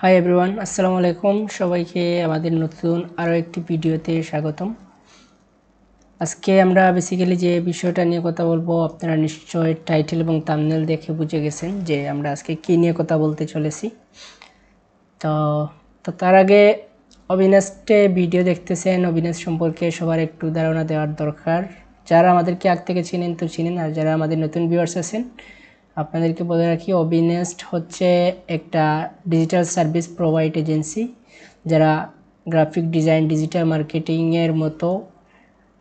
Hi everyone, আসসালামু আলাইকুম। সবাইকে আমাদের নতুন আরও একটি ভিডিওতে স্বাগতম। আজকে আমরা বেসিক্যালি যে বিষয়টা নিয়ে কথা বলবো, আপনারা নিশ্চয় টাইটেল এবং থাম্বনেল দেখে বুঝে গেছেন যে আমরা আজকে কী নিয়ে কথা বলতে চলেছি। তো তার আগে অবিনাশে ভিডিও দেখতেছেন, অবিনাশ সম্পর্কে সবার একটু ধারণা দেওয়ার দরকার। যারা আমাদেরকে আগ থেকে চিনেন তো চিনেন, আর যারা আমাদের নতুন ভিউয়ার্স আছেন আপনাদেরকে বলে রাখি, অবিনেস্ট হচ্ছে একটা ডিজিটাল সার্ভিস প্রোভাইড এজেন্সি যারা গ্রাফিক ডিজাইন, ডিজিটাল মার্কেটিংয়ের মতো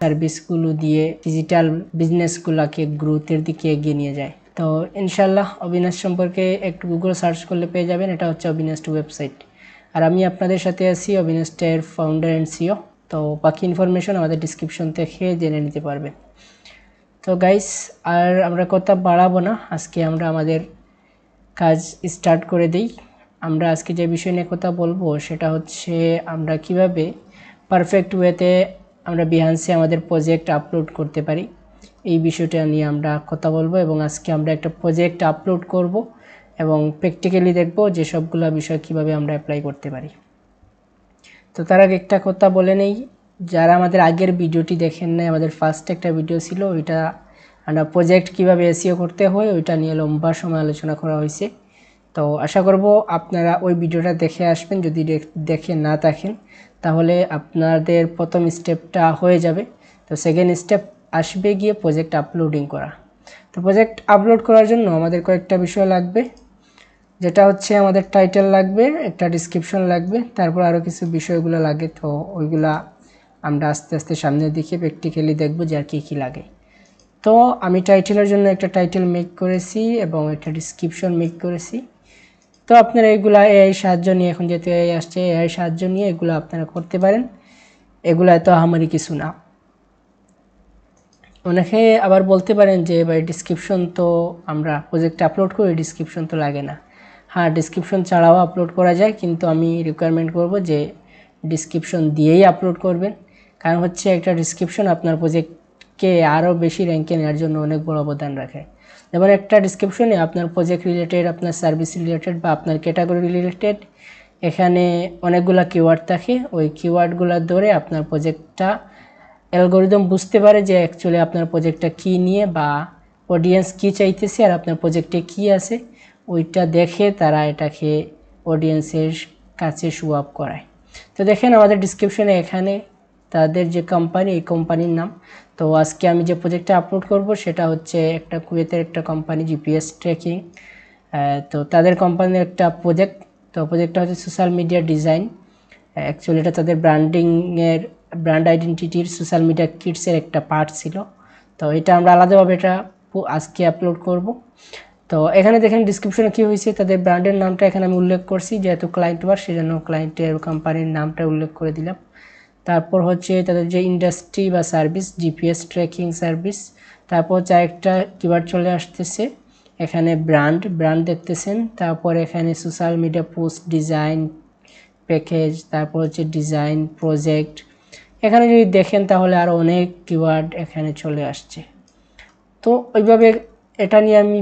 সার্ভিসগুলো দিয়ে ডিজিটাল বিজনেসগুলোকে গ্রোথের দিকে এগিয়ে নিয়ে যায়। তো ইনশাল্লাহ অবিনাশ সম্পর্কে একটু গুগল সার্চ করলে পেয়ে যাবেন। এটা হচ্ছে অবিনাস্ট ওয়েবসাইট, আর আমি আপনাদের সাথে আছি অবিনাস্টের ফাউন্ডার অ্যান্ড সিও। তো বাকি ইনফরমেশন আমাদের ডিসক্রিপশন থেকে জেনে নিতে পারবেন। তো গাইস, আর আমরা কথা বাড়াবো না, আজকে আমরা আমাদের কাজ স্টার্ট করে দিই। আমরা আজকে যে বিষয় নিয়ে কথা বলবো সেটা হচ্ছে আমরা কিভাবে পারফেক্ট ওয়েতে আমরা বিহান্সে আমাদের প্রজেক্ট আপলোড করতে পারি, এই বিষয়টা নিয়ে আমরা কথা বলবো। এবং আজকে আমরা একটা প্রজেক্ট আপলোড করব এবং প্র্যাকটিক্যালি দেখব যে সবগুলো বিষয় কিভাবে আমরা অ্যাপ্লাই করতে পারি। তো তার আগে একটা কথা বলে নেই, যারা আমাদের আগের ভিডিওটি দেখেন নাই, আমাদের ফার্স্ট একটা ভিডিও ছিল, ওইটা আমরা প্রজেক্ট কীভাবে এসইও করতে হয় ওইটা নিয়ে লম্বা সময় আলোচনা করা হয়েছে। তো আশা করব আপনারা ওই ভিডিওটা দেখে আসবেন। যদি দেখে না থাকেন তাহলে আপনাদের প্রথম স্টেপটা হয়ে যাবে। তো সেকেন্ড স্টেপ আসবে গিয়ে প্রজেক্ট আপলোডিং করা। তো প্রজেক্ট আপলোড করার জন্য আমাদের কয়েকটা বিষয় লাগবে, যেটা হচ্ছে আমাদের টাইটেল লাগবে, একটা ডিসক্রিপশন লাগবে, তারপর আরও কিছু বিষয়গুলো লাগে। তো ওইগুলা আমরা আস্তে আস্তে সামনের দিকে প্র্যাকটিক্যালি দেখব যে আর কী কী লাগে। তো আমি টাইটেলের জন্য একটা টাইটেল মেক করেছি এবং একটা ডিসক্রিপশন মেক করেছি। তো আপনারা এগুলা এআই সাহায্য নিয়ে, এখন যেহেতু এআই আসছে, এআই সাহায্য নিয়ে এগুলো আপনারা করতে পারেন। এগুলো এত আহামরি কিছু না। অনেকে আবার বলতে পারেন যে ভাই ডিসক্রিপশন তো আমরা প্রজেক্টে আপলোড করি, ডিসক্রিপশন তো লাগে না। হ্যাঁ, ডিসক্রিপশন ছাড়াও আপলোড করা যায়, কিন্তু আমি রিকোয়ারমেন্ট করব যে ডিসক্রিপশন দিয়েই আপলোড করবেন। কারণ হচ্ছে একটা ডিসক্রিপশন আপনার প্রজেক্টকে আরও বেশি র্যাঙ্কে নেওয়ার জন্য অনেক বড় অবদান রাখে। যেমন একটা ডিসক্রিপশনে আপনার প্রজেক্ট রিলেটেড, আপনার সার্ভিস রিলেটেড বা আপনার ক্যাটাগরি রিলেটেড এখানে অনেকগুলো কিওয়ার্ড থাকে। ওই কিওয়ার্ডগুলো ধরে আপনার প্রজেক্টটা অ্যালগোরিদম বুঝতে পারে যে অ্যাকচুয়ালি আপনার প্রজেক্টটা কী নিয়ে বা অডিয়েন্স কী চাইতেছে আর আপনার প্রজেক্টে কী আছে, ওইটা দেখে তারা এটাকে অডিয়েন্সের কাছে শো আপ করায়। তো দেখেন আমাদের ডিসক্রিপশনে এখানে তাদের যে কোম্পানি, এই কোম্পানির নাম। তো আজকে আমি যে প্রজেক্টটা আপলোড করব সেটা হচ্ছে একটা কুয়েতের একটা কোম্পানি, জিপিএস ট্র্যাকিং। তো তাদের কোম্পানির একটা প্রজেক্ট। তো প্রজেক্টটা হচ্ছে সোশ্যাল মিডিয়া ডিজাইন। অ্যাকচুয়ালি এটা তাদের ব্র্যান্ডিংয়ের, ব্র্যান্ড আইডেন্টিটির সোশ্যাল মিডিয়া কিটসের একটা পার্ট ছিল। তো এটা আমরা আলাদাভাবে এটা আজকে আপলোড করব। তো এখানে দেখেন ডিসক্রিপশনে কী হয়েছে, তাদের ব্র্যান্ডের নামটা এখানে আমি উল্লেখ করছি, যেহেতু ক্লায়েন্ট ওয়ার সেজন্য ক্লায়েন্টের কোম্পানির নামটা উল্লেখ করে দিলাম। তারপর হচ্ছে তাদের যে ইন্ডাস্ট্রি বা সার্ভিস, জিপিএস ট্র্যাকিং সার্ভিস। তারপর হচ্ছে আরেকটা কিওয়ার্ড চলে আসতেছে এখানে, ব্র্যান্ড দেখতেছেন। তারপর এখানে social media post design package, তারপর হচ্ছে ডিজাইন প্রজেক্ট। এখানে যদি দেখেন তাহলে আরও অনেক কিওয়ার্ড এখানে চলে আসছে। তো ওইভাবে এটা নিয়ে আমি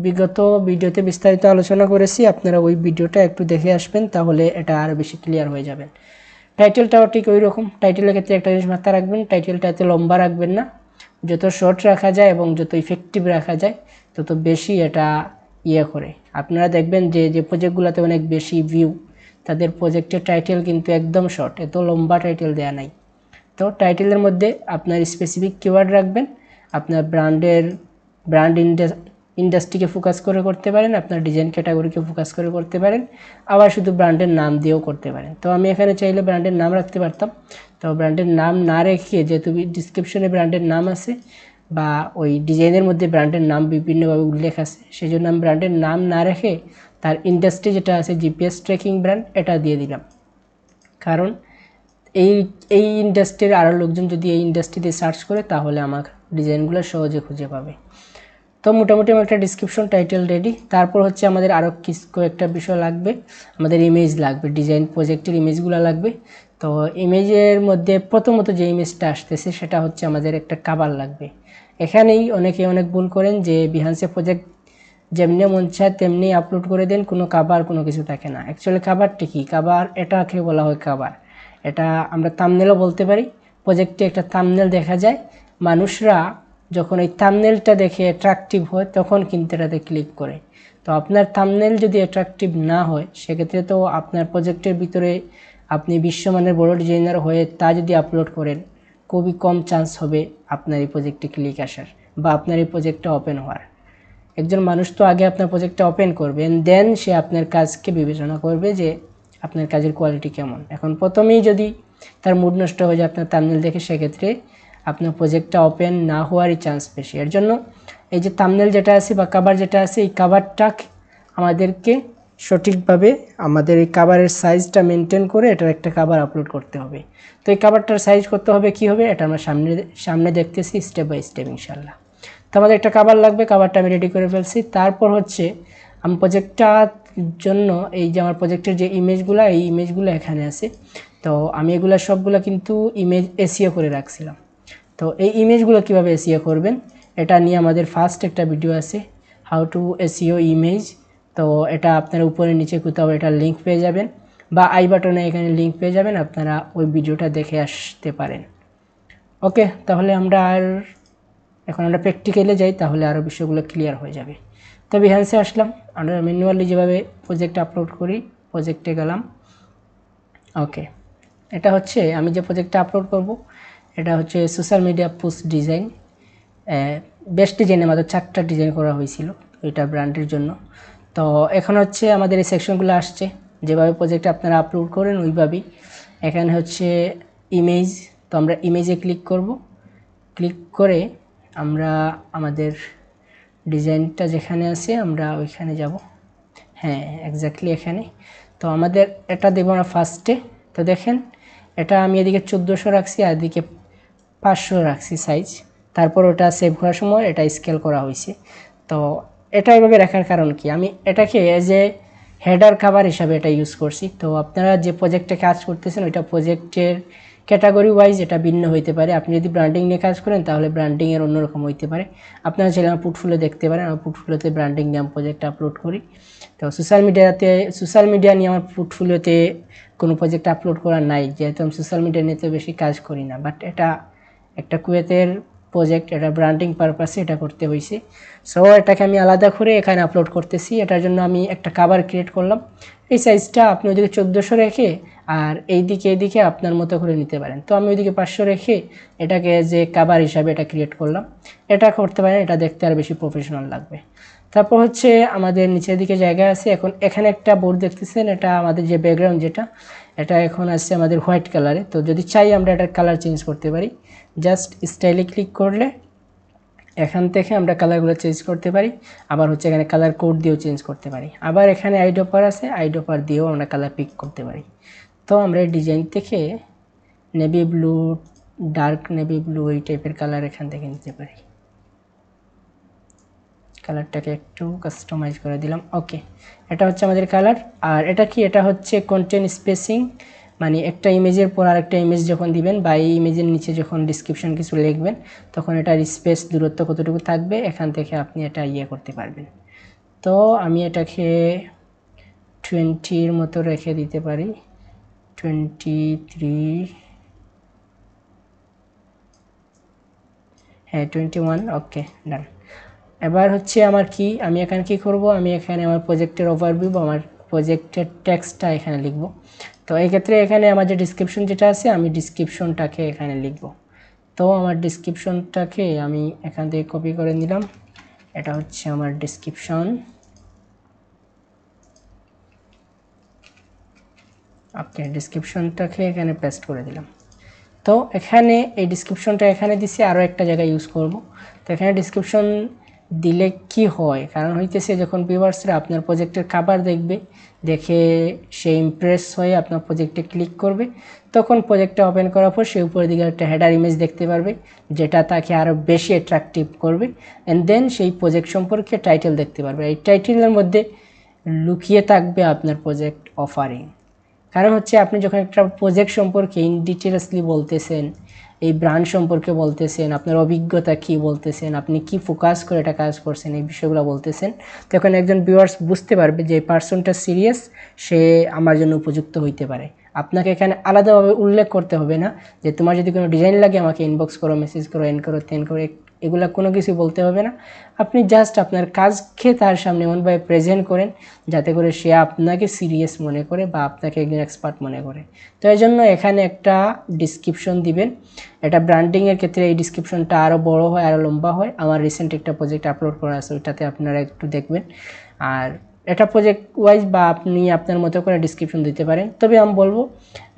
বিগত ভিডিওতে বিস্তারিত আলোচনা করেছি, আপনারা ওই ভিডিওটা একটু দেখে আসবেন, তাহলে এটা আরও বেশি ক্লিয়ার হয়ে যাবেন। টাইটেলটাও ঠিক ওই রকম। টাইটেলের ক্ষেত্রে একটা জিনিস মাথায় রাখবেন, টাইটেলটা এত লম্বা রাখবেন না। যত শর্ট রাখা যায় এবং যত ইফেক্টিভ রাখা যায় তত বেশি এটা করে। আপনারা দেখবেন যে যে প্রজেক্টগুলোতে অনেক বেশি ভিউ, তাদের প্রজেক্টের টাইটেল কিন্তু একদম শর্ট, এত লম্বা টাইটেল দেয়া নাই। তো টাইটেলের মধ্যে আপনার স্পেসিফিক কিওয়ার্ড রাখবেন। আপনার ব্র্যান্ড ইন্ডাস্ট্রিকে ফোকাস করে করতে পারেন, আপনার ডিজাইন ক্যাটাগরিকে ফোকাস করে করতে পারেন, আবার শুধু ব্র্যান্ডের নাম দিয়েও করতে পারেন। তো আমি এখানে চাইলে ব্র্যান্ডের নাম রাখতে পারতাম। তো ব্র্যান্ডের নাম না রেখে, যেহেতু ডিসক্রিপশনে ব্র্যান্ডের নাম আছে বা ওই ডিজাইনের মধ্যে ব্র্যান্ডের নাম বিভিন্নভাবে উল্লেখ আছে, সেই জন্য আমি ব্র্যান্ডের নাম না রেখে তার ইন্ডাস্ট্রি যেটা আছে জিপিএস ট্র্যাকিং ব্র্যান্ড, এটা দিয়ে দিলাম। কারণ এই ইন্ডাস্ট্রির আরও লোকজন যদি এই ইন্ডাস্ট্রিতে সার্চ করে তাহলে আমার ডিজাইনগুলো সহজে খুঁজে পাবে। তো মোটামুটি আমার একটা ডিসক্রিপশন টাইটেল রেডি। তারপর হচ্ছে আমাদের আরও কয়েকটা বিষয় লাগবে, আমাদের ইমেজ লাগবে, ডিজাইন প্রজেক্টের ইমেজগুলো লাগবে। তো ইমেজের মধ্যে প্রথমত যে ইমেজটা আসতেছে সেটা হচ্ছে আমাদের একটা কাভার লাগবে। এখানেই অনেকে অনেক ভুল করেন যে বিহান্সে প্রজেক্ট যেমনি মন চায় তেমনি আপলোড করে দেন, কোনো কাভার কোনো কিছু থাকে না। অ্যাকচুয়ালি কাভারটা কি, কাভার এটাকে বলা হয় কাভার, এটা আমরা থাম্বনেলও বলতে পারি। প্রজেক্টে একটা থাম্বনেল দেখা যায়, মানুষরা যখন এই থাম্বনেলটা দেখে অ্যাট্রাকটিভ হয় তখন কিন্তু এটাতে ক্লিক করে। তো আপনার থাম্বনেল যদি অ্যাট্রাকটিভ না হয় সেক্ষেত্রে তো আপনার প্রজেক্টের ভিতরে আপনি বিশ্বমানের বড় ডিজাইনার হয়ে তা যদি আপলোড করেন খুবই কম চান্স হবে আপনার এই প্রজেক্টে ক্লিক আসার বা আপনার এই প্রজেক্টটা ওপেন হওয়ার। একজন মানুষ তো আগে আপনার প্রজেক্টটা ওপেন করবে, দেন সে আপনার কাজকে বিবেচনা করবে যে আপনার কাজের কোয়ালিটি কেমন। এখন প্রথমেই যদি তার মুড নষ্ট হয়ে যায় আপনার থাম্বনেল দেখে, সেক্ষেত্রে আপনার প্রজেক্টটা ওপেন না হওয়ারই চান্স বেশি। এর জন্য এই যে থাম্বনেল যেটা আছে বা কভার যেটা আছে, এই কভারটা আমাদেরকে সঠিকভাবে আমাদের এই কভারের সাইজটা মেনটেন করে এটার একটা কভার আপলোড করতে হবে। তো এই কভারটার সাইজ করতে হবে কি হবে এটা আমরা সামনে দেখতেছি স্টেপ বাই স্টেপ ইনশাল্লাহ। তো আমাদের একটা কভার লাগবে, কভারটা আমি রেডি করে ফেলছি। তারপর হচ্ছে আমি প্রজেক্টটার জন্য এই যে আমার প্রজেক্টের যে ইমেজগুলো, এই ইমেজগুলো এখানে আছে। তো আমি এগুলো সবগুলো কিন্তু ইমেজ এসইও করে রাখছিলাম। তো এই ইমেজগুলো কিভাবে এসইও করবেন এটা নিয়ে আমাদের ফার্স্ট একটা ভিডিও আছে, হাউ টু এসইও ইমেজ। তো এটা আপনারা উপরে নিচে কোথাও এটা লিঙ্ক পেয়ে যাবেন বা আই বাটনে এখানে লিঙ্ক পেয়ে যাবেন, আপনারা ওই ভিডিওটা দেখে আসতে পারেন। ওকে, তাহলে এখন আমরা প্র্যাকটিক্যালে যাই, তাহলে আরও বিষয়গুলো ক্লিয়ার হয়ে যাবে। তো বিহান্সে আসলাম, আমরা ম্যানুয়ালি যেভাবে প্রজেক্ট আপলোড করি প্রজেক্টে গেলাম। ওকে, এটা হচ্ছে আমি যে প্রজেক্টটা আপলোড করব এটা হচ্ছে social media post design. Best ডিজাইনে আমাদের 4টা ডিজাইন করা হয়েছিল এটা ব্র্যান্ডের জন্য। তো এখন হচ্ছে আমাদের এই সেকশনগুলো আসছে, যেভাবে প্রজেক্ট আপনারা আপলোড করেন ওইভাবেই। এখানে হচ্ছে ইমেজ, তো আমরা ইমেজে ক্লিক করব। ক্লিক করে আমরা আমাদের ডিজাইনটা যেখানে আছে আমরা ওইখানে যাব। হ্যাঁ, এক্স্যাক্টলি এখানে। তো আমাদের এটা দেবো আমরা ফার্স্টে। তো দেখেন এটা আমি এদিকে 1400 রাখছি আর এদিকে 500 রাখছি সাইজ। তারপর ওটা সেভ করার সময় এটা স্কেল করা হয়েছে। তো এটা এইভাবে রাখার কারণ কি, আমি এটাকে এজ এ হেডার কভার হিসাবে এটা ইউজ করছি। তো আপনারা যে প্রজেক্টে কাজ করতেছেন ওইটা প্রজেক্টের ক্যাটাগরি ওয়াইজ এটা ভিন্ন হইতে পারে। আপনি যদি ব্র্যান্ডিং নিয়ে কাজ করেন তাহলে ব্র্যান্ডিংয়ের অন্যরকম হইতে পারে। আপনারা চাইলে আমার পোর্টফোলিও দেখতে পারেন, আমার পোর্টফোলিওতে ব্র্যান্ডিং নিয়ে আমি প্রজেক্ট আপলোড করি। তো সোশ্যাল মিডিয়া নিয়ে আমার পোর্টফোলিওতে কোনো প্রজেক্ট আপলোড করা নাই, যেহেতু আমি সোশ্যাল মিডিয়া নিয়ে তো বেশি কাজ করি না। বাট এটা একটা কুয়েতের প্রজেক্ট, এটা ব্র্যান্ডিং পারপাসে এটা করতে হয়েছে। সো এটাকে আমি আলাদা করে এখানে আপলোড করতেছি। এটার জন্য আমি একটা কভার ক্রিয়েট করলাম। এই সাইজটা আপনি ওইদিকে 1400 রেখে আর এইদিকে আপনার মতো করে নিতে পারেন। তো আমি ওইদিকে 500 রেখে এটাকে যে কভার হিসাবে এটা ক্রিয়েট করলাম। এটা করতে পারেন, এটা দেখতে আর বেশি প্রফেশনাল লাগবে। তারপর হচ্ছে আমাদের নিচের দিকে জায়গা আছে। এখন এখানে একটা বোর্ড দেখতেছেন, এটা আমাদের যে ব্যাকগ্রাউন্ড যেটা, এটা এখন আছে আমাদের হোয়াইট কালারে। তো যদি চাই আমরা এটার কালার চেঞ্জ করতে পারি, জাস্ট স্টাইলে ক্লিক করলে এখান থেকে আমরা কালারগুলো চেঞ্জ করতে পারি। আবার হচ্ছে এখানে কালার কোড দিয়েও চেঞ্জ করতে পারি। আবার এখানে আইড্রপার আছে, আইড্রপার দিয়েও আমরা কালার পিক করতে পারি। তো আমরা ডিজাইন থেকে navy blue, dark navy blue এই টাইপের কালার এখান থেকে নিতে পারি। কালারটাকে একটু কাস্টমাইজ করে দিলাম। ওকে, এটা হচ্ছে আমাদের কালার। আর এটা কি, এটা হচ্ছে কন্টেন্ট স্পেসিং, মানে একটা ইমেজের পর আরেকটা ইমেজ যখন দিবেন বা এই ইমেজের নিচে যখন ডিসক্রিপশন কিছু লিখবেন তখন এটার স্পেস দূরত্ব কতটুকু থাকবে এখান থেকে আপনি এটা করতে পারবেন। তো আমি এটাকে 20-র মতো রেখে দিতে পারি, 23, হ্যাঁ 21। ওকে, ডান। এবার হচ্ছে আমার কি, আমি এখানে কি করব, আমি এখানে আমার প্রজেক্টের ওভারভিউ বা আমার প্রজেক্টের টেক্সটটা এখানে লিখব। তো এই ক্ষেত্রে এখানে আমার যে ডিসক্রিপশন যেটা আছে আমি ডিসক্রিপশনটাকে এখানে লিখব। তো আমার ডিসক্রিপশনটাকে আমি এখান থেকে কপি করে নিলাম, এটা হচ্ছে আমার ডিসক্রিপশন। ওকে, ডিসক্রিপশনটাকে এখানে পেস্ট করে দিলাম। তো এখানে এই ডিসক্রিপশনটা এখানে দিছি, আরও একটা জায়গায় ইউজ করব। তো এখানে ডিসক্রিপশন দিলে কি হয়, কারণ হইতেছে যখন ভিউয়ার্সরা আপনার প্রজেক্টের কভার দেখবে, দেখে সে ইমপ্রেস হয়ে আপনার প্রজেক্টে ক্লিক করবে, তখন প্রজেক্টটা ওপেন করার পর সে উপরের দিকে একটা হেডার ইমেজ দেখতে পারবে যেটা তাকে আরও বেশি অ্যাট্রাকটিভ করবে। অ্যান্ড দেন সেই প্রজেক্ট সম্পর্কে টাইটেল দেখতে পারবে। এই টাইটেলের মধ্যে লুকিয়ে থাকবে আপনার প্রজেক্ট অফারিং। কারণ হচ্ছে আপনি যখন একটা প্রজেক্ট সম্পর্কে ইন ডিটেলসলি বলতেছেন, এই ব্র্যান্ড সম্পর্কে বলতেছেন, আপনার অভিজ্ঞতা কি বলতেছেন, আপনি কি ফোকাস করে এটা কাজ করছেন, এই বিষয়গুলো বলতেছেন, তখন একজন ভিউয়ার্স বুঝতে পারবে যে এই পার্সনটা সিরিয়াস, সে আমার জন্য উপযুক্ত হইতে পারে। আপনাকে এখানে আলাদাভাবে উল্লেখ করতে হবে না যে তোমার যদি কোনো ডিজাইন লাগে আমাকে ইনবক্স করো, মেসেজ করো, এন করো, তেন করো, এগুলা কোনো কিছু বলতে হবে না। আপনি জাস্ট আপনার কাজকে তার সামনে এমনভাবে প্রেজেন্ট করেন যাতে করে সে আপনাকে সিরিয়াস মনে করে বা আপনাকে একজন এক্সপার্ট মনে করে। তো এই জন্য এখানে একটা ডিসক্রিপশন দিবেন। এটা ব্র্যান্ডিংয়ের ক্ষেত্রে এই ডিসক্রিপশনটা আরও বড় হয়, আরও লম্বা হয়। আমার রিসেন্ট একটা প্রজেক্ট আপলোড করা আছে, ওইটাতে আপনারা একটু দেখবেন। আর এটা প্রজেক্ট ওয়াইজ বা আপনি আপনার মতো করে ডিসক্রিপশন দিতে পারেন। তবে আমি বলবো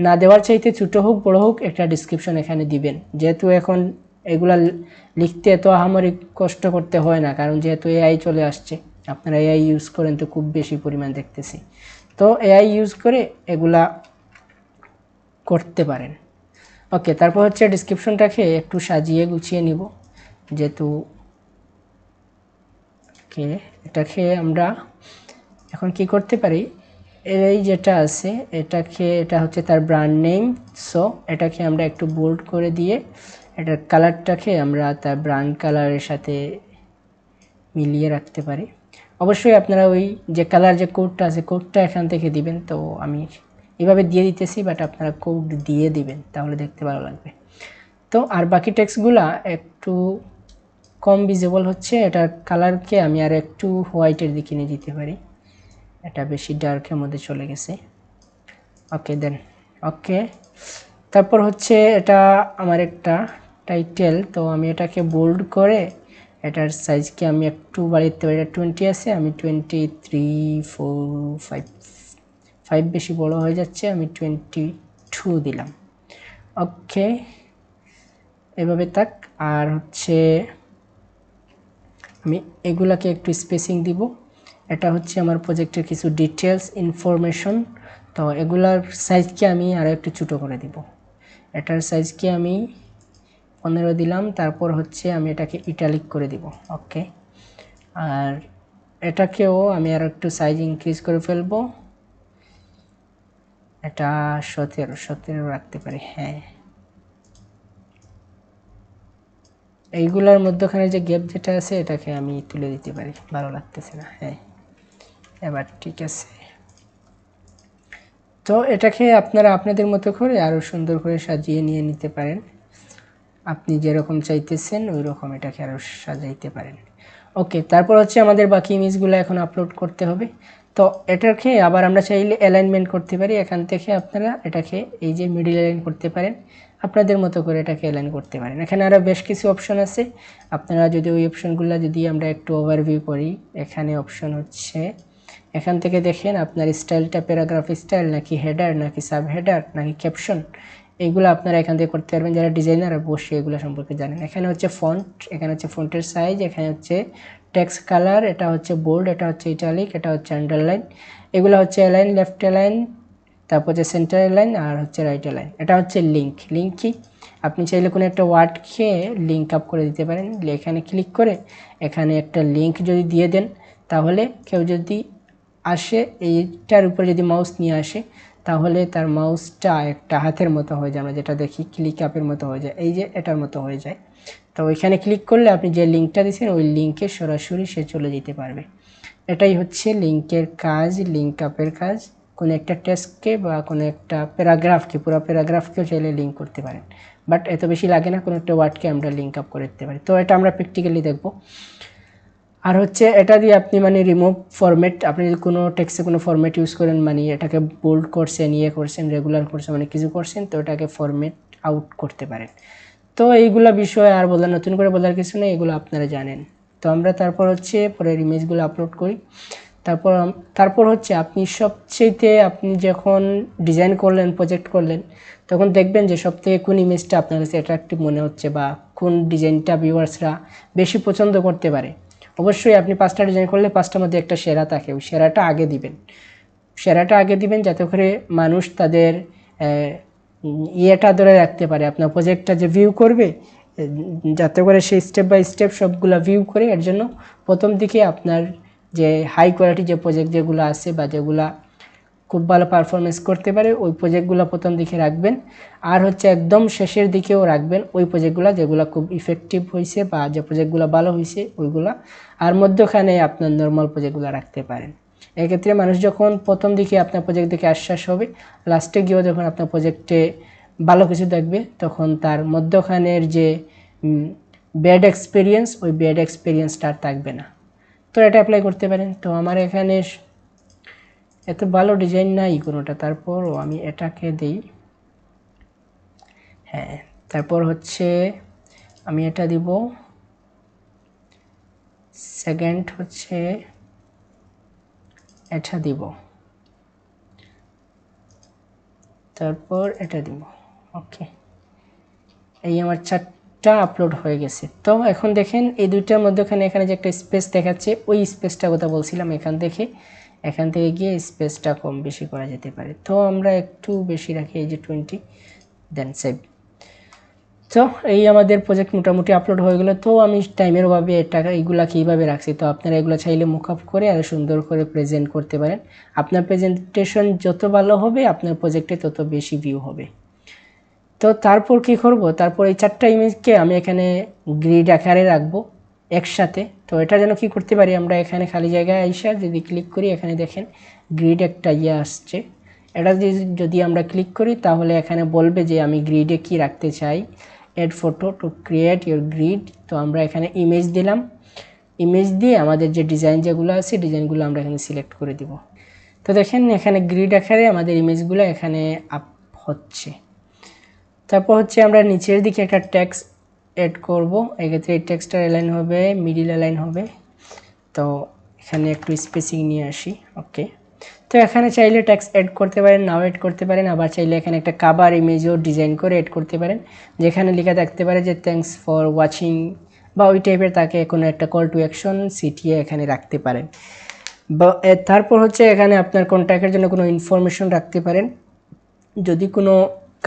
না দেওয়ার চাইতে ছোটো হোক বড়ো হোক একটা ডিসক্রিপশন এখানে দিবেন, যেহেতু এখন এগুলা লিখতে এত আহামরি কষ্ট করতে হয় না, কারণ যেহেতু এআই চলে আসছে, আপনারা এআই ইউজ করেন তো খুব বেশি পরিমাণ দেখতেছি, তো এআই ইউজ করে এগুলা করতে পারেন। ওকে, তারপর হচ্ছে ডিসক্রিপশনটাকে একটু সাজিয়ে গুছিয়ে নিব, যেহেতু ওকে এটাকে আমরা এখন কি করতে পারি, এই যেটা আছে এটাকে, এটা হচ্ছে তার ব্র্যান্ড নেম, সো এটাকে আমরা একটু বোল্ড করে দিয়ে এটার কালারটাকে আমরা তার ব্র্যান্ড কালারের সাথে মিলিয়ে রাখতে পারি। অবশ্যই আপনারা ওই যে কালার যে কোডটা আছে কোডটা এখান থেকে দিবেন, তো আমি এভাবে দিয়ে দিতেছি, বাট আপনারা কোড দিয়ে দিবেন তাহলে দেখতে ভালো লাগবে। তো আর বাকি টেক্সটগুলা একটু কম ভিজিবল হচ্ছে, এটার কালারকে আমি আর একটু হোয়াইটের দিকে নিয়ে যেতে পারি, এটা বেশি ডার্কের মধ্যে চলে গেছে। ওকে দেন, ওকে তারপর হচ্ছে এটা আমার একটা টাইটেল, তো আমি এটাকে বোল্ড করে এটার সাইজকে আমি একটু বাড়িয়ে দিতে পারি। এটা 20 আছে, আমি 23, 4, 5 বেশি বড় হয়ে যাচ্ছে, আমি 22 দিলাম। ওকে এভাবে থাক। আর হচ্ছে আমি এগুলাকে একটু স্পেসিং দিব। এটা হচ্ছে আমার প্রজেক্টের কিছু ডিটেলস ইনফরমেশন, তো এগুলার সাইজকে আমি আরও একটু ছোটো করে দিব। এটার সাইজকে আমি 15 দিলাম, তারপর হচ্ছে আমি এটাকে ইটালিক করে দিব। ওকে, আর এটাকেও আমি আরও একটু সাইজ ইনক্রিজ করে ফেলবো, এটা 17 রাখতে পারি। হ্যাঁ, এইগুলার মধ্যখানে যে গ্যাপ যেটা আছে এটাকে আমি তুলে দিতে পারি, ভালো লাগতেছে না। হ্যাঁ, এবার ঠিক আছে। তো এটাকে আপনারা আপনাদের মতো করে আরও সুন্দর করে সাজিয়ে নিয়ে নিতে পারেন, আপনি যেরকম চাইতেছেন ওই রকম এটাকে আরও সাজাইতে পারেন। ওকে, তারপর হচ্ছে আমাদের বাকি ইমেজগুলো এখন আপলোড করতে হবে। তো এটাকে আবার আমরা চাইলে অ্যালাইনমেন্ট করতে পারি, এখান থেকে আপনারা এটাকে এই যে মিডিল অ্যালাইন করতে পারেন, আপনাদের মতো করে এটাকে অ্যালাইন করতে পারেন। এখানে আরও বেশ কিছু অপশন আছে, আপনারা যদি ওই অপশনগুলো যদি আমরা একটু ওভারভিউ করি, এখানে অপশন হচ্ছে এখান থেকে দেখেন আপনার স্টাইলটা প্যারাগ্রাফ স্টাইল নাকি হেডার নাকি সাব হেডার নাকি ক্যাপশন, এইগুলো আপনারা এখান থেকে করতে পারবেন। যারা ডিজাইনার অবশ্যই এগুলো সম্পর্কে জানেন। এখানে হচ্ছে ফন্ট, এখানে হচ্ছে ফন্টের সাইজ, এখানে হচ্ছে টেক্সট কালার, এটা হচ্ছে বোল্ড, এটা হচ্ছে ইটালিক, এটা হচ্ছে আন্ডারলাইন, এগুলো হচ্ছে অ্যালাইন, লেফট অ্যালাইন, তারপর হচ্ছে সেন্টার অ্যালাইন আর হচ্ছে রাইট অ্যালাইন। এটা হচ্ছে লিঙ্ক। লিঙ্ক কি, আপনি চাইলে কোনো একটা ওয়ার্ডকে লিঙ্ক আপ করে দিতে পারেন। এখানে ক্লিক করে এখানে একটা লিঙ্ক যদি দিয়ে দেন, তাহলে কেউ যদি আসে এইটার উপরে যদি মাউস নিয়ে আসে, তাহলে তার মাউসটা একটা হাতের মতো হয়ে যায়, আমরা যেটা দেখি ক্লিক আপের মতো হয়ে যায়, এই যে এটার মতো হয়ে যায়। তো ওইখানে ক্লিক করলে আপনি যে লিঙ্কটা দিয়েছেন ওই লিঙ্কে সরাসরি সে চলে যেতে পারবে। এটাই হচ্ছে লিঙ্কের কাজ, লিঙ্ক আপের কাজ। কোনো একটা টেক্সটকে বা কোনো একটা প্যারাগ্রাফকে, পুরো প্যারাগ্রাফকেও চাইলে লিঙ্ক করতে পারেন, বাট এত বেশি লাগে না, কোনো একটা ওয়ার্ডকে আমরা লিঙ্ক আপ করে দিতে পারি। তো এটা আমরা প্র্যাকটিক্যালি দেখব। আর হচ্ছে এটা দিয়ে আপনি মানে রিমুভ ফরম্যাট, আপনি যদি কোনো টেক্সটে কোনো ফরম্যাট ইউজ করেন, মানে এটাকে বোল্ড করছেন, করছেন, রেগুলার করছেন, মানে কিছু করছেন, তো এটাকে ফরম্যাট আউট করতে পারেন। তো এইগুলা বিষয় আর বলার, নতুন করে বলার কিছু নেই, এগুলো আপনারা জানেন। তো আমরা তারপর হচ্ছে পরের ইমেজগুলো আপলোড করি। তারপর হচ্ছে আপনি সবচেয়েতে আপনি যখন ডিজাইন করলেন, প্রজেক্ট করলেন, তখন দেখবেন যে সবথেকে কোন ইমেজটা আপনার কাছে অ্যাট্রাকটিভ মনে হচ্ছে বা কোন ডিজাইনটা ভিউয়ার্সরা বেশি পছন্দ করতে পারে। অবশ্যই আপনি 5টা ডিজাইন করলে 5টার মধ্যে একটা সেরা থাকে, ওই সেরাটা আগে দিবেন, যাতে করে মানুষ তাদের ইয়েটা ধরে রাখতে পারে, আপনার প্রজেক্টটা যে ভিউ করবে, যাতে করে সেই স্টেপ বাই স্টেপ সবগুলো ভিউ করে। এর জন্য প্রথম দিকে আপনার যে হাই কোয়ালিটি যে প্রজেক্ট যেগুলো আছে বা যেগুলা খুব ভালো পারফরমেন্স করতে পারে ওই প্রজেক্টগুলো প্রথম দিকে রাখবেন, আর হচ্ছে একদম শেষের দিকেও রাখবেন ওই প্রজেক্টগুলো যেগুলো খুব ইফেক্টিভ হয়েছে বা যে প্রজেক্টগুলো ভালো হয়েছে ওইগুলো, আর মধ্যখানে আপনার নর্মাল প্রজেক্টগুলো রাখতে পারেন। এক্ষেত্রে মানুষ যখন প্রথম দিকে আপনার প্রজেক্ট দেখে আশ্বাস হবে, লাস্টে গিয়েও যখন আপনার প্রজেক্টে ভালো কিছু দেখবে তখন তার মধ্যখানের যে ব্যাড এক্সপিরিয়েন্স ওই ব্যাড এক্সপিরিয়েন্সটা আর থাকবে না। তো এটা অ্যাপ্লাই করতে পারেন। তো আমার এখানে এত ভালো ডিজাইন নাই কোনোটা, তারপরও আমি এটাকে দিই। হ্যাঁ, তারপর হচ্ছে আমি এটা দিব। সেকেন্ড হচ্ছে এটা দিব, তারপর এটা দিব। ওকে, এই আমার 4টা আপলোড হয়ে গেছে। তো এখন দেখেন এই দুইটার মধ্যখানে এখানে যে একটা স্পেস দেখাচ্ছে ওই স্পেসটা কথা বলছিলাম, এখান থেকে গিয়ে স্পেসটা কম বেশি করা যেতে পারে। তো আমরা একটু বেশি রাখি, এই যে 20, দেন সেভ। তো এই আমাদের প্রজেক্ট মোটামুটি আপলোড হয়ে গেলো। তো আমি টাইমের অভাবে এইগুলা কীভাবে রাখছি, তো আপনারা এগুলো চাইলে মুকআপ করে আর সুন্দর করে প্রেজেন্ট করতে পারেন। আপনার প্রেজেন্টেশন যত ভালো হবে আপনার প্রজেক্টে তত বেশি ভিউ হবে। তো তারপর কি করব, তারপর এই 4টা ইমেজকে আমি এখানে গ্রিড আকারে রাখবো একসাথে। তো এটা যেন কি করতে পারি, আমরা এখানে খালি জায়গায় আইসা যদি ক্লিক করি, এখানে দেখেন গ্রিড একটা আসছে। এটা যদি আমরা ক্লিক করি তাহলে এখানে বলবে যে আমি গ্রিডে কি রাখতে চাই, add photo to create your grid. তো আমরা এখানে ইমেজ দিলাম, ইমেজ দিয়ে আমাদের যে ডিজাইন যেগুলো আছে ডিজাইনগুলো আমরা এখানে সিলেক্ট করে দিব। তো দেখেন এখানে গ্রিড আকারে আমাদের ইমেজগুলো এখানে আপ হচ্ছে। তারপর হচ্ছে আমরা নিচের দিকে একটা টেক্সট অ্যাড করব। এক্ষেত্রে এই টেক্সটটা অ্যালাইন হবে, মিডিল অ্যালাইন হবে। তো এখানে একটু স্পেসিং নিয়ে আসি। ওকে, তো এখানে চাইলে টেক্সট অ্যাড করতে পারেন, নাও অ্যাড করতে পারেন, আবার চাইলে এখানে একটা কভার ইমেজও ডিজাইন করে অ্যাড করতে পারেন, যেখানে লেখা থাকতে পারে যে থ্যাঙ্কস ফর ওয়াচিং বা ওই টাইপের, তাকে কোনো একটা কল টু অ্যাকশন সিটিয়ে এখানে রাখতে পারেন। বা তারপর হচ্ছে এখানে আপনার কন্ট্যাক্টের জন্য কোনো ইনফরমেশন রাখতে পারেন, যদি কোনো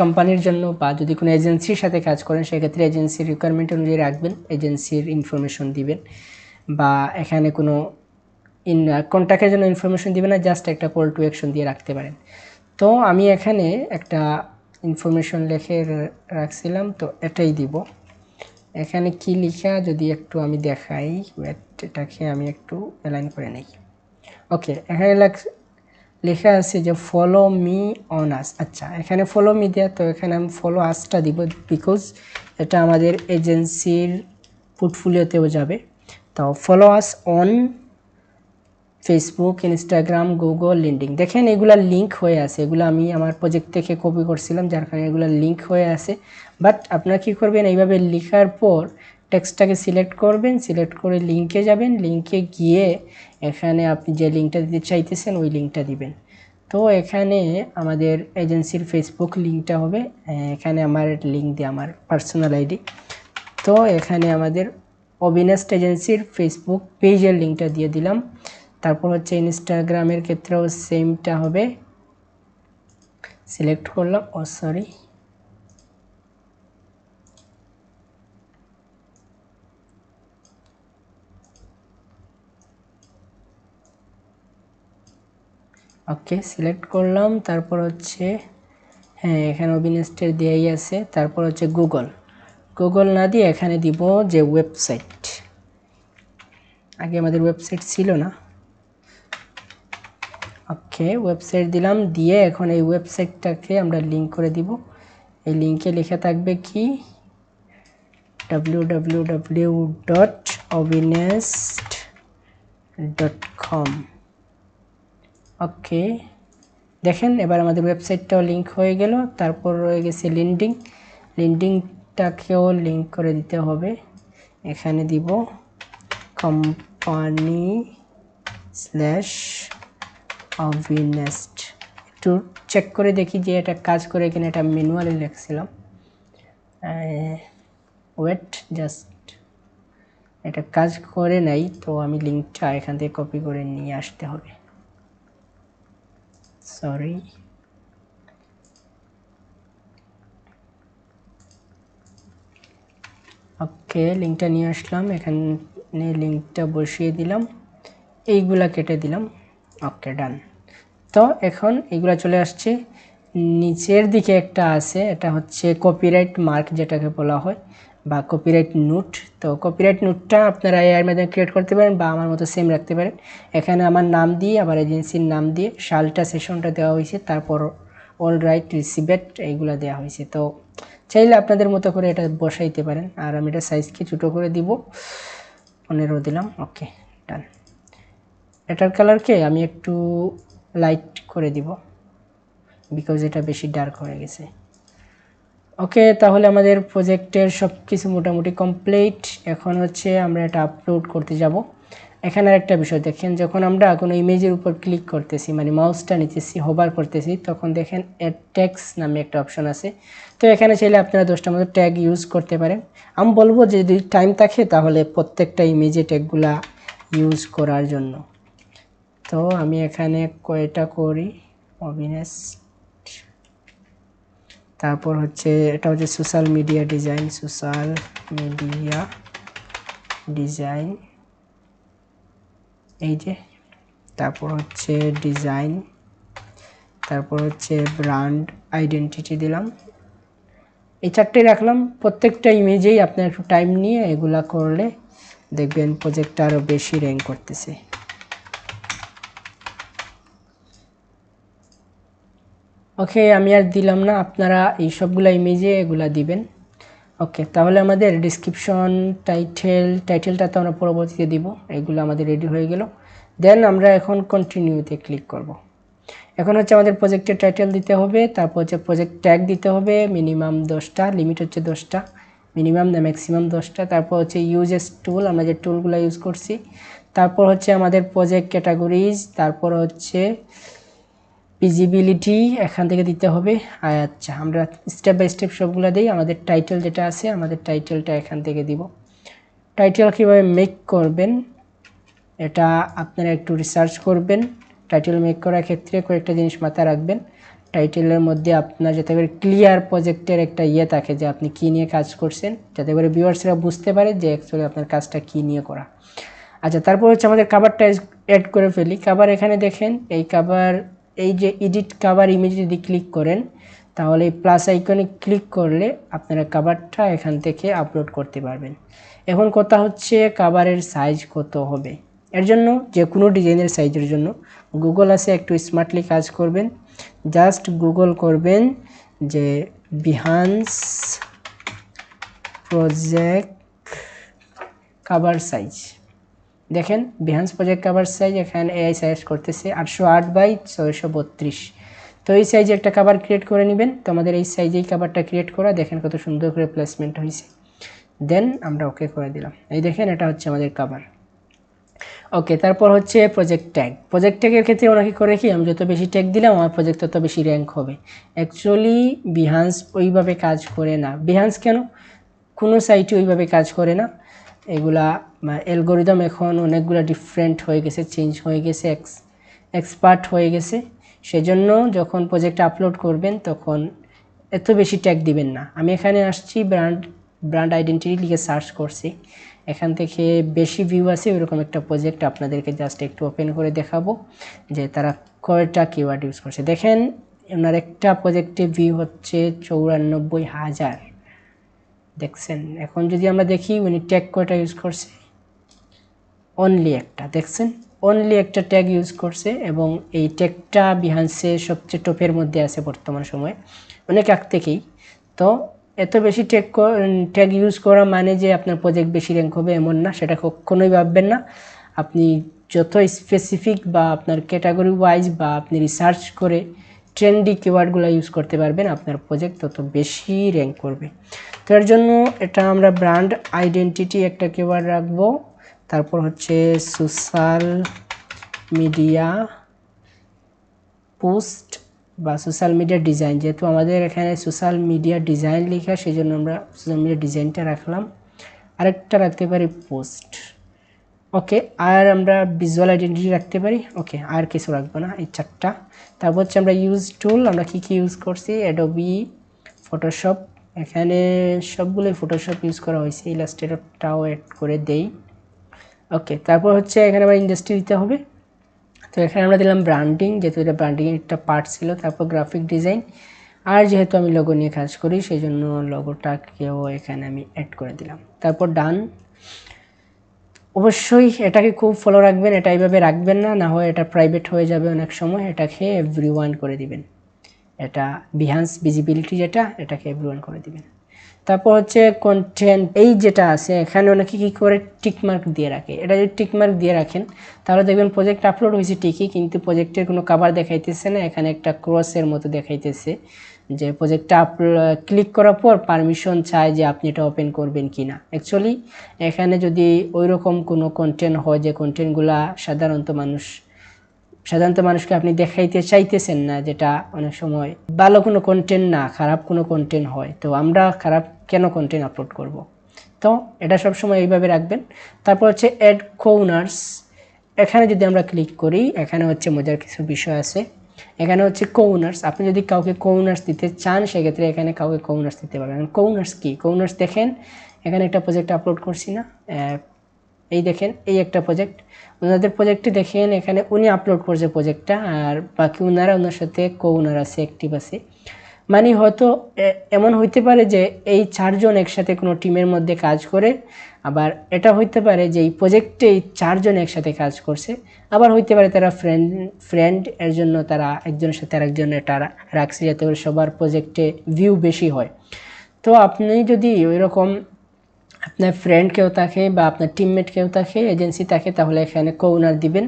কোম্পানির জন্য বা যদি কোনো এজেন্সির সাথে কাজ করেন সেক্ষেত্রে এজেন্সির রিকোয়ারমেন্ট অনুযায়ী রাখবেন, এজেন্সির ইনফরমেশন দিবেন। বা এখানে কোনো কন্ট্যাক্টের জন্য ইনফরমেশন দিবেন না, জাস্ট একটা কল টু অ্যাকশন দিয়ে রাখতে পারেন। তো আমি এখানে একটা ইনফরমেশন লিখে রাখছিলাম, তো এটাই দিব। এখানে কি লেখা যদি একটু আমি দেখাই, এটাকে আমি একটু অ্যালাইন করে নিই। ওকে, এখানে লেখা আছে যে ফলো মি অন আস। আচ্ছা, এখানে ফলো মি দেয়া, তো এখানে আমি ফলো আসটা দিব বিকজ এটা আমাদের এজেন্সির পোর্টফোলিওতেও যাবে। তো follow us on Facebook, Instagram, Google, LinkedIn. দেখেন এগুলা লিঙ্ক হয়ে আছে, এগুলো আমি আমার প্রজেক্ট থেকে কপি করছিলাম যার কারণে এগুলো লিঙ্ক হয়ে আছে। বাট আপনারা কী করবেন, এইভাবে লেখার পর টেক্সটটাকে সিলেক্ট করবেন, সিলেক্ট করে লিঙ্কে যাবেন, লিঙ্কে গিয়ে এখানে আপনি যে লিঙ্কটা দিতে চাইতেছেন ওই লিঙ্কটা দিবেন। তো এখানে আমাদের এজেন্সির ফেসবুক লিঙ্কটা হবে, এখানে আমার লিঙ্ক দিয়ে আমার পার্সোনাল আইডি। তো এখানে আমাদের অবিনেস্ট এজেন্সির ফেসবুক পেজের লিঙ্কটা দিয়ে দিলাম। তারপর হচ্ছে ইনস্টাগ্রামের ক্ষেত্রেও সেমটা হবে, সিলেক্ট করলাম। সরি, ওকে সিলেক্ট করলাম। তারপর হচ্ছে হ্যাঁ, এখানে অবিনেস্টের দেয়াই আছে। তারপর হচ্ছে গুগল না দিয়ে এখানে দিব যে ওয়েবসাইট, আগে আমাদের ওয়েবসাইট ছিল না। ওকে, ওয়েবসাইট দিলাম, দিয়ে এখন এই ওয়েবসাইটটাকে আমরা লিঙ্ক করে দিব। এই লিঙ্কে লেখা থাকবে কি www.obinest.com। ওকে, দেখেন এবার আমাদের ওয়েবসাইটটাও লিঙ্ক হয়ে গেল। তারপর রয়ে গেছে লিঙ্কটাকেও লিঙ্ক করে দিতে হবে। এখানে দিব company/obinest। একটু চেক করে দেখি যে এটা কাজ করে কিনা, এটা ম্যানুয়ালি লিখছিলাম। ওয়েট, জাস্ট এটা কাজ করে নাই, তো আমি লিঙ্কটা এখান থেকে কপি করে নিয়ে আসতে হবে। সরি, ওকে লিঙ্কটা নিয়ে আসলাম, এখানে লিঙ্কটা বসিয়ে দিলাম, এইগুলা কেটে দিলাম। ওকে ডান। তো এখন এগুলা চলে আসছে। নিচের দিকে একটা আছে, এটা হচ্ছে কপিরাইট মার্ক যেটাকে বলা হয়, বা কপিরাইট নোট। তো কপিরাইট নোটটা আপনারা এর মাধ্যমে ক্রিয়েট করতে পারেন বা আমার মতো সেম রাখতে পারেন। এখানে আমার নাম দিয়ে আবার এজেন্সির নাম দিয়ে সালটা সেশনটা দেওয়া হয়েছে, তারপর অল রাইট রিসিভেড এইগুলা দেওয়া হয়েছে। তো চাইলে আপনাদের মতো করে এটা বসাইতে পারেন। আর আমি এটা সাইজকে ছোটো করে দিব, 15 দিলাম। ওকে, ডান। এটার কালারকে আমি একটু লাইট করে দিব, বিকজ এটা বেশি ডার্ক হয়ে গেছে। ওকে, তাহলে আমাদের প্রজেক্টের সব কিছু মোটামুটি কমপ্লিট। এখন হচ্ছে আমরা এটা আপলোড করতে যাব। এখানে একটা বিষয় দেখেন, যখন আমরা কোনো ইমেজের উপর ক্লিক করতেছি, মানে মাউসটা নিতেছি, হোভার করতেছি, তখন দেখেন অ্যাড ট্যাগস নামে একটা অপশন আছে। তো এখানে চাইলে আপনারা 10টার মতো ট্যাগ ইউজ করতে পারেন। আমি বলবো যে যদি টাইম থাকে তাহলে প্রত্যেকটা ইমেজে ট্যাগগুলা ইউজ করার জন্য। তো আমি এখানে কয়টা করি, অবিনেশ, তারপর হচ্ছে এটা হচ্ছে social media design, social media design, এই যে, তারপর হচ্ছে ডিজাইন, তারপর হচ্ছে ব্র্যান্ড আইডেন্টিটি দিলাম। এই 4টে রাখলাম। প্রত্যেকটা ইমেজেই আপনার একটু টাইম নিয়ে এগুলা করলে দেখবেন প্রজেক্টটা আরও বেশি র্যাঙ্ক করতেছে। ওকে, আমি আর দিলাম না, আপনারা এই সবগুলা ইমেজে এগুলা দিবেন। ওকে, তাহলে আমাদের ডিসক্রিপশন, টাইটেলটা তো আমরা পরবর্তীতে দিব। এইগুলো আমাদের রেডি হয়ে গেল। দেন আমরা এখন কন্টিনিউতে ক্লিক করব। এখন হচ্ছে আমাদের প্রজেক্টের টাইটেল দিতে হবে, তারপর হচ্ছে প্রজেক্ট ট্যাগ দিতে হবে, মিনিমাম 10টা, লিমিট হচ্ছে 10টা, মিনিমাম না ম্যাক্সিমাম 10টা। তারপর হচ্ছে ইউজেস টুল, আমরা যে টুলগুলো ইউজ করছি। তারপর হচ্ছে আমাদের প্রজেক্ট ক্যাটাগরিজ, তারপর হচ্ছে ভিজিবিলিটি এখান থেকে দিতে হবে। আচ্ছা, আমরা স্টেপ বাই স্টেপ সবগুলো দিই। আমাদের টাইটেল যেটা আছে, আমাদের টাইটেলটা এখান থেকে দিব। টাইটেল কীভাবে মেক করবেন এটা আপনারা একটু রিসার্চ করবেন। টাইটেল মেক করার ক্ষেত্রে কয়েকটা জিনিস মাথায় রাখবেন। টাইটেলের মধ্যে আপনার যাতে করে ক্লিয়ার প্রজেক্টের একটা থাকে যে আপনি কী নিয়ে কাজ করছেন, যাতে করে ভিউয়ার্সরা বুঝতে পারে যে অ্যাকচুয়ালি আপনার কাজটা কী নিয়ে করা। আচ্ছা, তারপর হচ্ছে আমাদের কাভারটা অ্যাড করে ফেলি। কাভার এখানে দেখেন, এই কাভার, এই যে এডিট কাভার ইমেজ যদি ক্লিক করেন তাহলে এই প্লাস আইকনে ক্লিক করলে আপনারা কাভারটা এখান থেকে আপলোড করতে পারবেন। এখন কথা হচ্ছে কাভারের সাইজ কত হবে। এর জন্য যে কোনো ডিজাইনের সাইজের জন্য গুগল আছে, একটু স্মার্টলি কাজ করবেন। জাস্ট গুগল করবেন যে বিহান্স প্রজেক্ট কাভার সাইজ। দেখেন বিহান্স প্রজেক্ট কাভার সাইজ এখানে এআই সাজেস্ট করতেছে 808/632। তো এই সাইজে একটা কাভার ক্রিয়েট করে নেবেন। তো আমাদের এই সাইজেই কাভারটা ক্রিয়েট করা, দেখেন কত সুন্দর করে প্লেসমেন্ট হয়েছে। দেন আমরা ওকে করে দিলাম। এই দেখেন এটা হচ্ছে আমাদের কাভার। ওকে, তারপর হচ্ছে প্রজেক্ট ট্যাগ। প্রজেক্ট ট্যাগের ক্ষেত্রে ওনাকে করে কি, আমি যত বেশি ট্যাগ দিলাম আমার প্রজেক্ট তত বেশি র্যাঙ্ক হবে। অ্যাকচুয়ালি বিহান্স ওইভাবে কাজ করে না। বিহান্স কেন, কোনো সাইটে ওইভাবে কাজ করে না। এগুলা অ্যালগরিদম এখন অনেকগুলো ডিফারেন্ট হয়ে গেছে, চেঞ্জ হয়ে গেছে, এক্সপার্ট হয়ে গেছে। সেজন্য যখন প্রজেক্ট আপলোড করবেন তখন এত বেশি ট্যাগ দিবেন না। আমি এখানে আসছি ব্র্যান্ড আইডেন্টিটি লিখে সার্চ করছি, এখান থেকে বেশি ভিউ আছে ওইরকম একটা প্রজেক্ট আপনাদেরকে জাস্ট একটু ওপেন করে দেখাবো যে তারা কয়টা কিওয়ার্ড ইউজ করছে। দেখেন ওনার একটা প্রজেক্টে ভিউ হচ্ছে 94,000, দেখছেন। এখন যদি আমরা দেখি উনি ট্যাগ কয়টা ইউজ করছে, অনলি একটা, দেখছেন অনলি একটা ট্যাগ ইউজ করছে, এবং এই ট্যাগটা বিহান্সে সবচেয়ে টপের মধ্যে আছে বর্তমান সময়ে, অনেক আগ থেকেই। তো এত বেশি ট্যাগ ইউজ করা মানে যে আপনার প্রজেক্ট বেশি র্যাঙ্ক হবে এমন না, সেটা কখনোই ভাববেন না। আপনি যত স্পেসিফিক বা আপনার ক্যাটাগরি ওয়াইজ বা আপনি রিসার্চ করে ট্রেন্ডি কিওয়ার্ডগুলো ইউজ করতে পারবেন, আপনার প্রজেক্ট তত বেশি র্যাঙ্ক করবে। তো এর জন্য এটা আমরা ব্র্যান্ড আইডেন্টিটি একটা কিওয়ার্ড রাখবো। তারপর হচ্ছে সোশ্যাল মিডিয়া পোস্ট বা সোশ্যাল মিডিয়া ডিজাইন, যেহেতু আমাদের এখানে সোশ্যাল মিডিয়া ডিজাইন লেখা সেই জন্য আমরা সোশ্যাল মিডিয়া ডিজাইনটা রাখলাম। আরেকটা রাখতে পারি পোস্ট। ওকে, আর আমরা ভিজুয়াল আইডেন্টিটি রাখতে পারি। ওকে, আর কিছু রাখবো না, এই 4টা। তারপর হচ্ছে আমরা ইউজ টুল, আমরা কী কী ইউজ করছি, অ্যাডোবি, ফটোশপ, এখানে সবগুলোই ফটোশপ ইউজ করা হয়েছে, ইলাস্ট্রেটরটাও অ্যাড করে দেই। ওকে, তারপর হচ্ছে এখানে আবার ইন্ডাস্ট্রি দিতে হবে। তো এখানে আমরা দিলাম ব্র্যান্ডিং, যেহেতু এটা ব্র্যান্ডিংয়ের একটা পার্ট ছিল। তারপর গ্রাফিক ডিজাইন, আর যেহেতু আমি লোগো নিয়ে কাজ করি সেই জন্য লোগোটাকেও এখানে আমি অ্যাড করে দিলাম। তারপর ডান। অবশ্যই এটাকে খুব ফলো রাখবেন, এটা এইভাবে রাখবেন না, না হয় এটা প্রাইভেট হয়ে যাবে অনেক সময়। এটাকে এভরিওয়ান করে দিবেন, এটা বিহান্স ভিজিবিলিটি যেটা, এটাকে এভরিওয়ান করে দিবেন। তারপর হচ্ছে কন্টেন্ট, এই যেটা আছে এখানে অনেকে কী করে টিকমার্ক দিয়ে রাখে। এটা যদি টিকমার্ক দিয়ে রাখেন তাহলে দেখবেন প্রজেক্ট আপলোড হয়েছে ঠিকই, কিন্তু প্রজেক্টের কোনো কভার দেখাইতেছে না, এখানে একটা ক্রসের মতো দেখাইতেছে যে প্রজেক্টটা ক্লিক করার পর পারমিশন চায় যে আপনি এটা ওপেন করবেন কি না। অ্যাকচুয়ালি এখানে যদি ওই রকম কোনো কন্টেন্ট হয় যে কন্টেন্টগুলা সাধারণত মানুষকে আপনি দেখাইতে চাইতেছেন না, যেটা অনেক সময় ভালো কোনো কন্টেন্ট না, খারাপ কোনো কন্টেন্ট হয়, তো আমরা খারাপ কেন কন্টেন্ট আপলোড করব। তো এটা সবসময় এইভাবে রাখবেন। তারপর হচ্ছে অ্যাড কোনার্স, এখানে যদি আমরা ক্লিক করি এখানে হচ্ছে মজার কিছু বিষয় আছে। এখানে হচ্ছে কোনার্স, আপনি যদি কাউকে কোনার্স দিতে চান সেক্ষেত্রে এখানে কাউকে কোনার্স দিতে পারবেন। কোনার্স কি? কোনার্স দেখেন এখানে একটা প্রজেক্ট আপলোড করছি না, এই দেখেন এই একটা প্রজেক্ট, ওনাদের প্রজেক্টটি দেখেন এখানে উনি আপলোড করছে প্রজেক্টটা, আর বাকি ওনার সাথে কোনার আছে, অ্যাক্টিভ আছে। মানে হয়তো এমন হইতে পারে যে এই চারজন একসাথে কোনো টিমের মধ্যে কাজ করে, আবার এটা হইতে পারে যে এই প্রজেক্টে এই চারজন একসাথে কাজ করছে, আবার হইতে পারে তারা ফ্রেন্ড এর জন্য তারা একজনের সাথে আরেকজন এটা রাখছে যাতে করে সবার প্রজেক্টে ভিউ বেশি হয়। তো আপনি যদি ওই রকম আপনার ফ্রেন্ড কেউ থাকে বা আপনার টিমমেট কেউ থাকে, এজেন্সি থাকে, তাহলে এখানে কোনার দিবেন।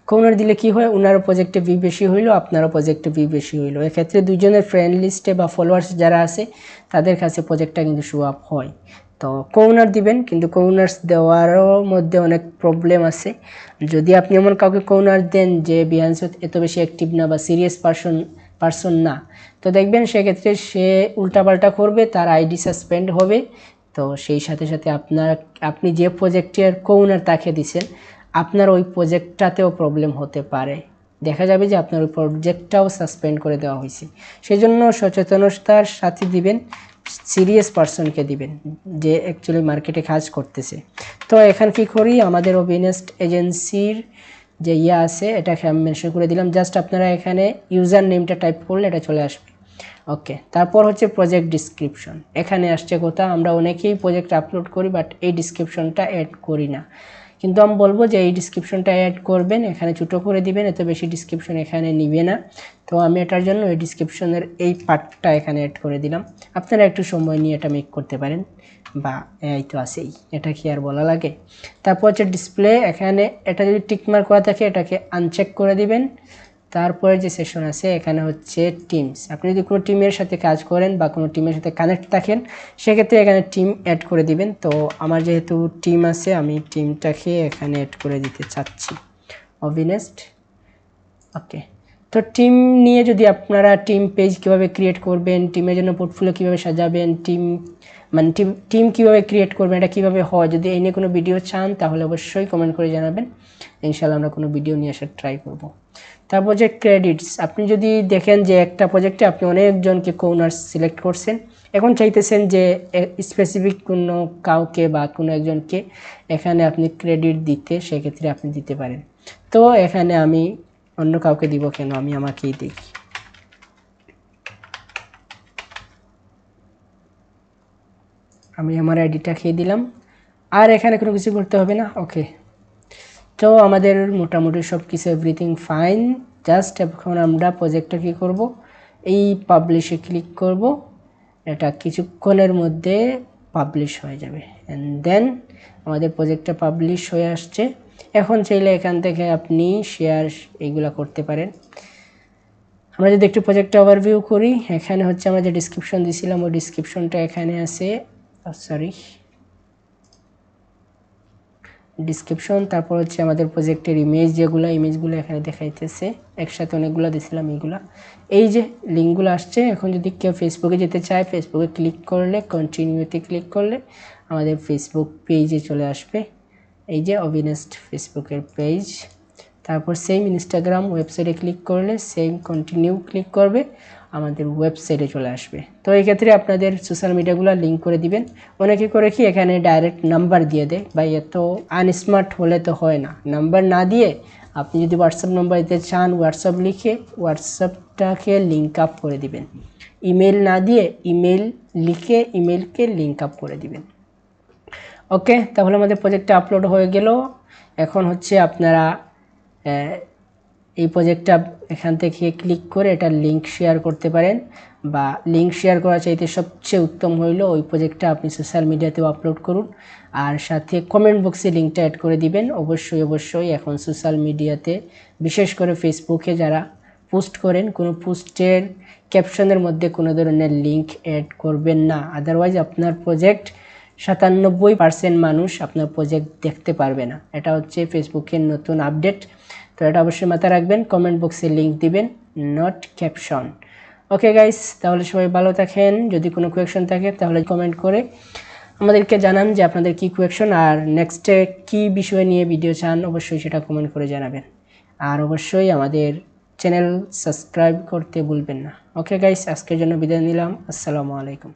কোনার দিলে কি হয়, ওনারও প্রজেক্টে ভিউ বেশি হইলো, আপনারও প্রজেক্টে ভিউ বেশি হইলো। এক্ষেত্রে দুজনের ফ্রেন্ড লিস্টে বা ফলোয়ার্স যারা আছে তাদের কাছে প্রজেক্টটা কিন্তু শো আপ হয়। তো কোনার দিবেন, কিন্তু কোনার্স দেওয়ারও মধ্যে অনেক প্রবলেম আছে। যদি আপনি এমন কাউকে কোনার দেন যে বিহান্স এত বেশি অ্যাক্টিভ না বা সিরিয়াস পারসন না, তো দেখবেন সেক্ষেত্রে সে উল্টাপাল্টা করবে, তার আইডি সাসপেন্ড হবে। তো সেই সাথে সাথে আপনি যে প্রজেক্টের কোনার তাকে দিচ্ছেন আপনার ওই প্রজেক্টটাতেও প্রবলেম হতে পারে, দেখা যাবে যে আপনার ওই প্রজেক্টটাও সাসপেন্ড করে দেওয়া হয়েছে। সেই জন্য সচেতনতার সাথে দিবেন, সিরিয়াস পারসনকে দিবেন যে অ্যাকচুয়ালি মার্কেটে কাজ করতেছে। তো এখানে কি করি, আমাদের অবিনেস্ট এজেন্সির যে আছে এটাকে আমি মেনশন করে দিলাম। জাস্ট আপনারা এখানে ইউজার নেমটা টাইপ করলে এটা চলে আসবে। ওকে, তারপর হচ্ছে প্রজেক্ট ডিসক্রিপশন। এখানে আসছে কথা, আমরা অনেকেই প্রজেক্ট আপলোড করি বাট এই ডিসক্রিপশনটা অ্যাড করি না, কিন্তু আমি বলবো যে এই ডিসক্রিপশনটা অ্যাড করবেন, এখানে ছোটো করে দিবেন, এত বেশি ডিসক্রিপশন এখানে নিবে না। তো আমি এটার জন্য এই ডিসক্রিপশনের এই পার্টটা এখানে অ্যাড করে দিলাম। আপনারা একটু সময় নিয়ে এটা মেক করতে পারেন, বা এই তো আছেই, এটা কি আর বলা লাগে। তারপর হচ্ছে ডিসপ্লে, এখানে এটা যদি টিকমার্ক করা থাকে এটাকে আনচেক করে দিবেন। তারপরে যে সেকশন আছে এখানে হচ্ছে টিমস, আপনি যদি কোনো টিমের সাথে কাজ করেন বা কোনো টিমের সাথে কানেক্ট থাকেন সেক্ষেত্রে এখানে টিম অ্যাড করে দিবেন। তো আমার যেহেতু টিম আছে আমি টিমটাকে এখানে অ্যাড করে দিতে চাচ্ছি, অবিনেস্ট। ওকে, তো টিম নিয়ে যদি আপনারা টিম পেজ কীভাবে ক্রিয়েট করবেন, টিমের জন্য পোর্টফোলিও কীভাবে সাজাবেন, টিম কীভাবে ক্রিয়েট করবেন, এটা কীভাবে হয়, যদি এই নিয়ে কোনো ভিডিও চান তাহলে অবশ্যই কমেন্ট করে জানাবেন, ইনশাআল্লাহ আমরা কোনো ভিডিও নিয়ে আসার ট্রাই করব। তারপর যে ক্রেডিটস, আপনি যদি দেখেন যে একটা প্রজেক্টে আপনি অনেকজনকে কোনার্স সিলেক্ট করছেন, এখন চাইতেছেন যে স্পেসিফিক কোনো কাউকে বা কোনো একজনকে এখানে আপনি ক্রেডিট দিতে, সেক্ষেত্রে আপনি দিতে পারেন। তো এখানে আমি অন্য কাউকে দিব কেন, আমি আমাকেই দিই। আমি আমার আইডিটা খেয়ে দিলাম, আর এখানে কোনো কিছু করতে হবে না। ওকে, তো আমাদের মোটামুটি সব কিছু এভরিথিং ফাইন। জাস্ট এখন আমরা প্রজেক্টটা কী করব, এই পাবলিশে ক্লিক করব, এটা কিছুক্ষণের মধ্যে পাবলিশ হয়ে যাবে, অ্যান্ড দেন আমাদের প্রজেক্টটা পাবলিশ হয়ে আসছে। এখন চাইলে এখান থেকে আপনি শেয়ার এইগুলা করতে পারেন। আমরা যদি একটু প্রজেক্টটা ওভারভিউ করি, এখানে হচ্ছে আমরা যে ডিসক্রিপশন দিয়েছিলাম ওই ডিসক্রিপশনটা এখানে আছে, ডিসক্রিপশন। তারপর হচ্ছে আমাদের প্রজেক্টের ইমেজগুলো এখানে দেখাইতেছে, একসাথে অনেকগুলো দিয়েছিলাম এইগুলা, এই যে লিঙ্কগুলো আসছে। এখন যদি কেউ ফেসবুকে যেতে চায়, ফেসবুকে ক্লিক করলে, কন্টিনিউতে ক্লিক করলে আমাদের ফেসবুক পেজে চলে আসবে, এই যে অবিনেস্ট ফেসবুকের পেজ। তারপর সেম ইনস্টাগ্রাম ওয়েবসাইটে ক্লিক করলে সেম কন্টিনিউ ক্লিক করবে, আমাদের ওয়েবসাইটে চলে আসবে। তো এই ক্ষেত্রে আপনাদের সোশ্যাল মিডিয়াগুলো লিঙ্ক করে দিবেন। অনেকে করে কি এখানে ডাইরেক্ট নাম্বার দিয়ে দেয়, বা এত আনস্মার্ট হলে তো হয় না, নাম্বার না দিয়ে আপনি যদি হোয়াটসঅ্যাপ নাম্বার দিতে চান হোয়াটসঅ্যাপ লিখে হোয়াটসঅ্যাপটাকে লিঙ্ক আপ করে দিবেন, ইমেল না দিয়ে ইমেল লিখে ইমেলকে লিঙ্ক আপ করে দিবেন। ওকে, তাহলে আমাদের প্রজেক্টটা আপলোড হয়ে গেল। এখন হচ্ছে আপনারা এই প্রজেক্টটা এখান থেকে ক্লিক করে এটা লিঙ্ক শেয়ার করতে পারেন, বা লিঙ্ক শেয়ার করা চাইতে সবচেয়ে উত্তম হইল ওই প্রজেক্টটা আপনি সোশ্যাল মিডিয়াতেও আপলোড করুন, আর সাথে কমেন্ট বক্সে লিঙ্কটা অ্যাড করে দিবেন। অবশ্যই এখন সোশ্যাল মিডিয়াতে বিশেষ করে ফেসবুকে যারা পোস্ট করেন, কোনো পোস্টের ক্যাপশনের মধ্যে কোনো ধরনের লিঙ্ক অ্যাড করবেন না, আদারওয়াইজ আপনার প্রজেক্ট 97% মানুষ আপনার প্রজেক্ট দেখতে পারবে না। এটা হচ্ছে ফেসবুকের নতুন আপডেট, তো এটা অবশ্যই মাথায় রাখবেন। কমেন্ট বক্সে লিঙ্ক দিবেন, নট ক্যাপশন। ওকে গাইস, তাহলে সবাই ভালো থাকেন। যদি কোনো কোয়েকশন থাকে তাহলে কমেন্ট করে আমাদেরকে জানান যে আপনাদের কি কোয়েকশন, আর নেক্সটে কি বিষয় নিয়ে ভিডিও চান অবশ্যই সেটা কমেন্ট করে জানাবেন। আর অবশ্যই আমাদের চ্যানেল সাবস্ক্রাইব করতে ভুলবেন না। ওকে গাইস, আজকের জন্য বিদায় নিলাম। আসসালামু আলাইকুম।